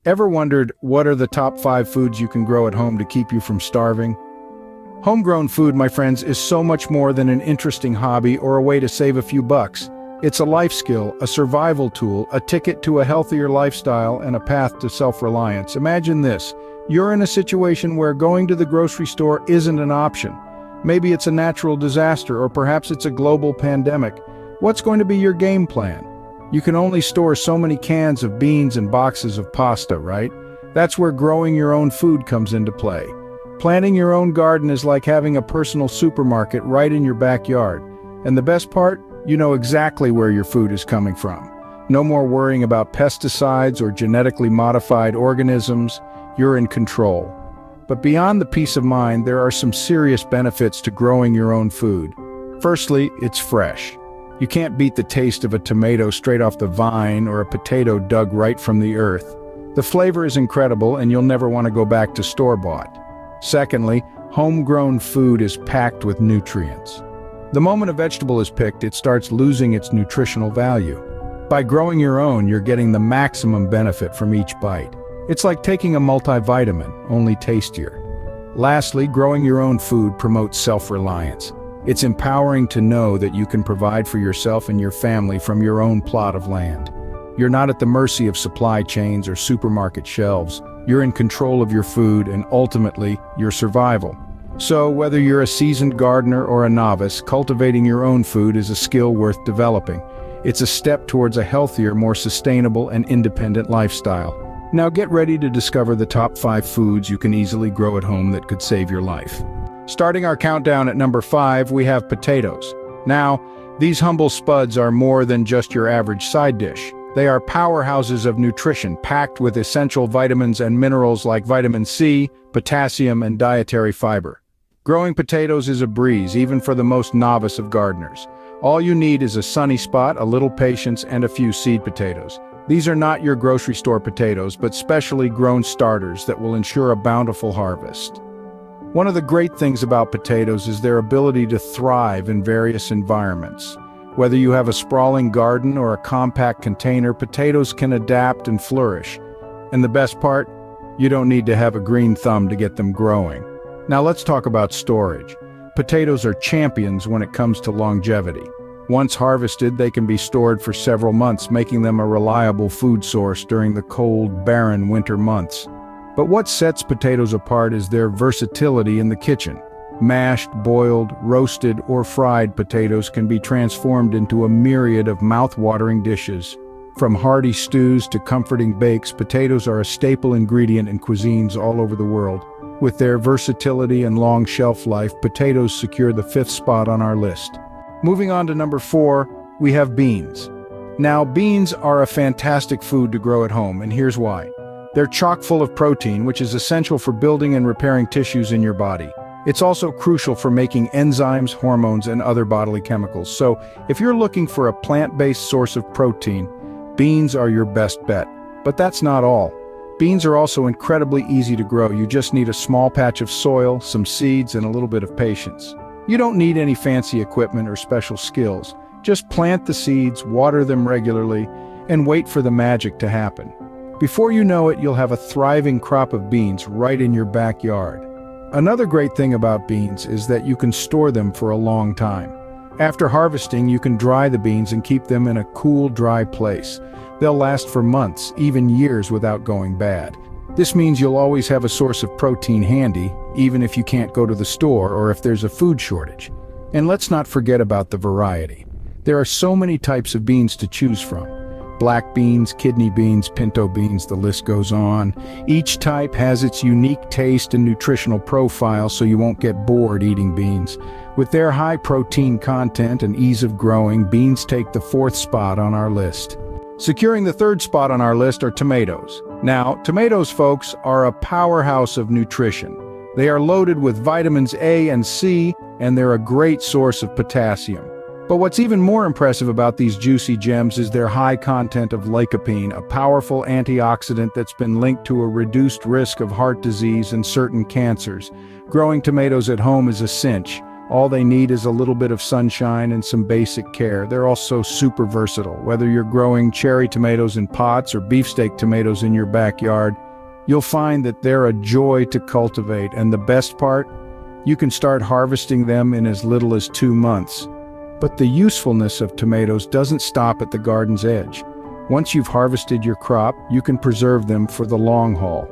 Ever wondered what are the top 5 foods you can grow at home to keep you from starving? Homegrown food, my friends, is so much more than an interesting hobby or a way to save a few bucks. It's a life skill, a survival tool, a ticket to a healthier lifestyle, and a path to self-reliance. Imagine this. You're in a situation where going to the grocery store isn't an option. Maybe it's a natural disaster, or perhaps it's a global pandemic. What's going to be your game plan? You can only store so many cans of beans and boxes of pasta, right? That's where growing your own food comes into play. Planting your own garden is like having a personal supermarket right in your backyard. And the best part? You know exactly where your food is coming from. No more worrying about pesticides or genetically modified organisms. You're in control. But beyond the peace of mind, there are some serious benefits to growing your own food. Firstly, it's fresh. You can't beat the taste of a tomato straight off the vine or a potato dug right from the earth. The flavor is incredible and you'll never want to go back to store-bought. Secondly, homegrown food is packed with nutrients. The moment a vegetable is picked, it starts losing its nutritional value. By growing your own, you're getting the maximum benefit from each bite. It's like taking a multivitamin, only tastier. Lastly, growing your own food promotes self-reliance. It's empowering to know that you can provide for yourself and your family from your own plot of land. You're not at the mercy of supply chains or supermarket shelves. You're in control of your food and ultimately, your survival. So, whether you're a seasoned gardener or a novice, cultivating your own food is a skill worth developing. It's a step towards a healthier, more sustainable and independent lifestyle. Now get ready to discover the top 5 foods you can easily grow at home that could save your life. Starting our countdown at number 5, we have potatoes. Now, these humble spuds are more than just your average side dish. They are powerhouses of nutrition, packed with essential vitamins and minerals like vitamin C, potassium, and dietary fiber. Growing potatoes is a breeze, even for the most novice of gardeners. All you need is a sunny spot, a little patience, and a few seed potatoes. These are not your grocery store potatoes, but specially grown starters that will ensure a bountiful harvest. One of the great things about potatoes is their ability to thrive in various environments. Whether you have a sprawling garden or a compact container, potatoes can adapt and flourish. And the best part? You don't need to have a green thumb to get them growing. Now let's talk about storage. Potatoes are champions when it comes to longevity. Once harvested, they can be stored for several months, making them a reliable food source during the cold, barren winter months. But what sets potatoes apart is their versatility in the kitchen. Mashed, boiled, roasted, or fried potatoes can be transformed into a myriad of mouth-watering dishes. From hearty stews to comforting bakes, potatoes are a staple ingredient in cuisines all over the world. With their versatility and long shelf life, potatoes secure the 5th spot on our list. Moving on to number 4, we have beans. Now, beans are a fantastic food to grow at home, and here's why. They're chock full of protein, which is essential for building and repairing tissues in your body. It's also crucial for making enzymes, hormones, and other bodily chemicals. So, if you're looking for a plant-based source of protein, beans are your best bet. But that's not all. Beans are also incredibly easy to grow. You just need a small patch of soil, some seeds, and a little bit of patience. You don't need any fancy equipment or special skills. Just plant the seeds, water them regularly, and wait for the magic to happen. Before you know it, you'll have a thriving crop of beans right in your backyard. Another great thing about beans is that you can store them for a long time. After harvesting, you can dry the beans and keep them in a cool, dry place. They'll last for months, even years without going bad. This means you'll always have a source of protein handy, even if you can't go to the store or if there's a food shortage. And let's not forget about the variety. There are so many types of beans to choose from. Black beans, kidney beans, pinto beans, the list goes on. Each type has its unique taste and nutritional profile, so you won't get bored eating beans. With their high protein content and ease of growing, beans take the 4th spot on our list. Securing the 3rd spot on our list are tomatoes. Now, tomatoes, folks, are a powerhouse of nutrition. They are loaded with vitamins A and C, and they're a great source of potassium. But what's even more impressive about these juicy gems is their high content of lycopene, a powerful antioxidant that's been linked to a reduced risk of heart disease and certain cancers. Growing tomatoes at home is a cinch. All they need is a little bit of sunshine and some basic care. They're also super versatile. Whether you're growing cherry tomatoes in pots or beefsteak tomatoes in your backyard, you'll find that they're a joy to cultivate. And the best part? You can start harvesting them in as little as 2 months. But the usefulness of tomatoes doesn't stop at the garden's edge. Once you've harvested your crop, you can preserve them for the long haul.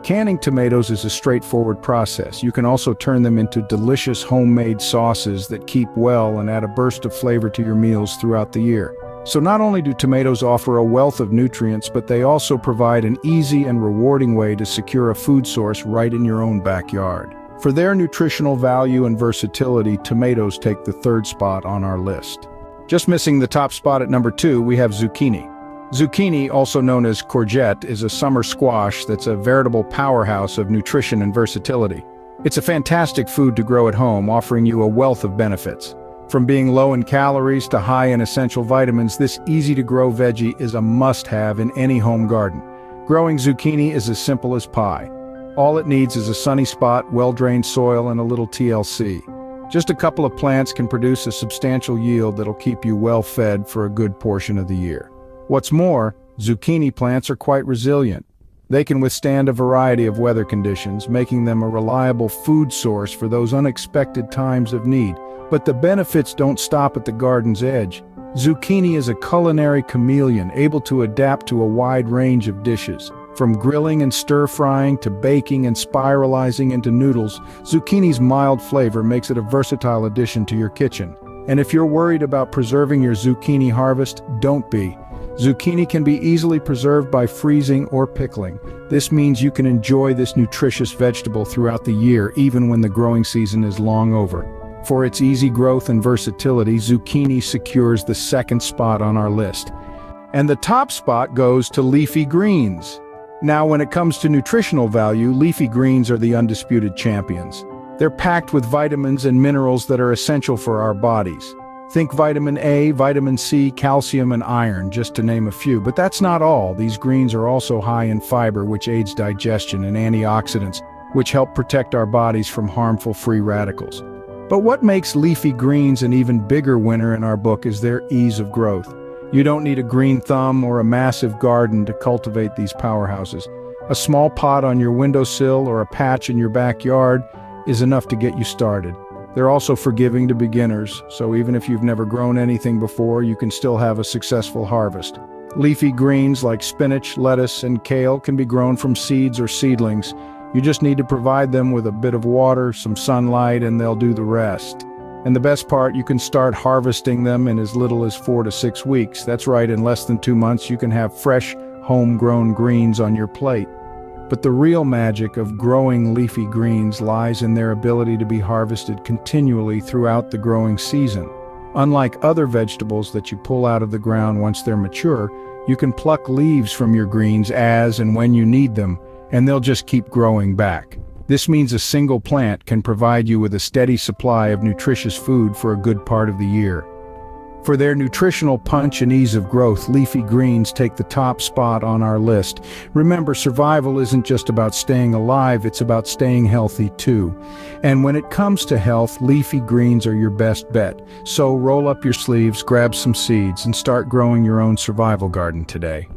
Canning tomatoes is a straightforward process. You can also turn them into delicious homemade sauces that keep well and add a burst of flavor to your meals throughout the year. So not only do tomatoes offer a wealth of nutrients, but they also provide an easy and rewarding way to secure a food source right in your own backyard. For their nutritional value and versatility, tomatoes take the 3rd spot on our list. Just missing the top spot at number 2, we have zucchini. Zucchini, also known as courgette, is a summer squash that's a veritable powerhouse of nutrition and versatility. It's a fantastic food to grow at home, offering you a wealth of benefits. From being low in calories to high in essential vitamins, this easy-to-grow veggie is a must-have in any home garden. Growing zucchini is as simple as pie. All it needs is a sunny spot, well-drained soil, and a little TLC. Just a couple of plants can produce a substantial yield that'll keep you well-fed for a good portion of the year. What's more, zucchini plants are quite resilient. They can withstand a variety of weather conditions, making them a reliable food source for those unexpected times of need. But the benefits don't stop at the garden's edge. Zucchini is a culinary chameleon, able to adapt to a wide range of dishes. From grilling and stir-frying to baking and spiralizing into noodles, zucchini's mild flavor makes it a versatile addition to your kitchen. And if you're worried about preserving your zucchini harvest, don't be. Zucchini can be easily preserved by freezing or pickling. This means you can enjoy this nutritious vegetable throughout the year, even when the growing season is long over. For its easy growth and versatility, zucchini secures the 2nd spot on our list. And the top spot goes to leafy greens. Now, when it comes to nutritional value, leafy greens are the undisputed champions. They're packed with vitamins and minerals that are essential for our bodies. Think vitamin A, vitamin C, calcium, and iron, just to name a few. But that's not all. These greens are also high in fiber, which aids digestion, and antioxidants, which help protect our bodies from harmful free radicals. But what makes leafy greens an even bigger winner in our book is their ease of growth. You don't need a green thumb or a massive garden to cultivate these powerhouses. A small pot on your windowsill or a patch in your backyard is enough to get you started. They're also forgiving to beginners, so even if you've never grown anything before, you can still have a successful harvest. Leafy greens like spinach, lettuce, and kale can be grown from seeds or seedlings. You just need to provide them with a bit of water, some sunlight, and they'll do the rest. And the best part, you can start harvesting them in as little as 4 to 6 weeks. That's right, in less than 2 months, you can have fresh, homegrown greens on your plate. But the real magic of growing leafy greens lies in their ability to be harvested continually throughout the growing season. Unlike other vegetables that you pull out of the ground once they're mature, you can pluck leaves from your greens as and when you need them, and they'll just keep growing back. This means a single plant can provide you with a steady supply of nutritious food for a good part of the year. For their nutritional punch and ease of growth, leafy greens take the top spot on our list. Remember, survival isn't just about staying alive, it's about staying healthy too. And when it comes to health, leafy greens are your best bet. So roll up your sleeves, grab some seeds, and start growing your own survival garden today.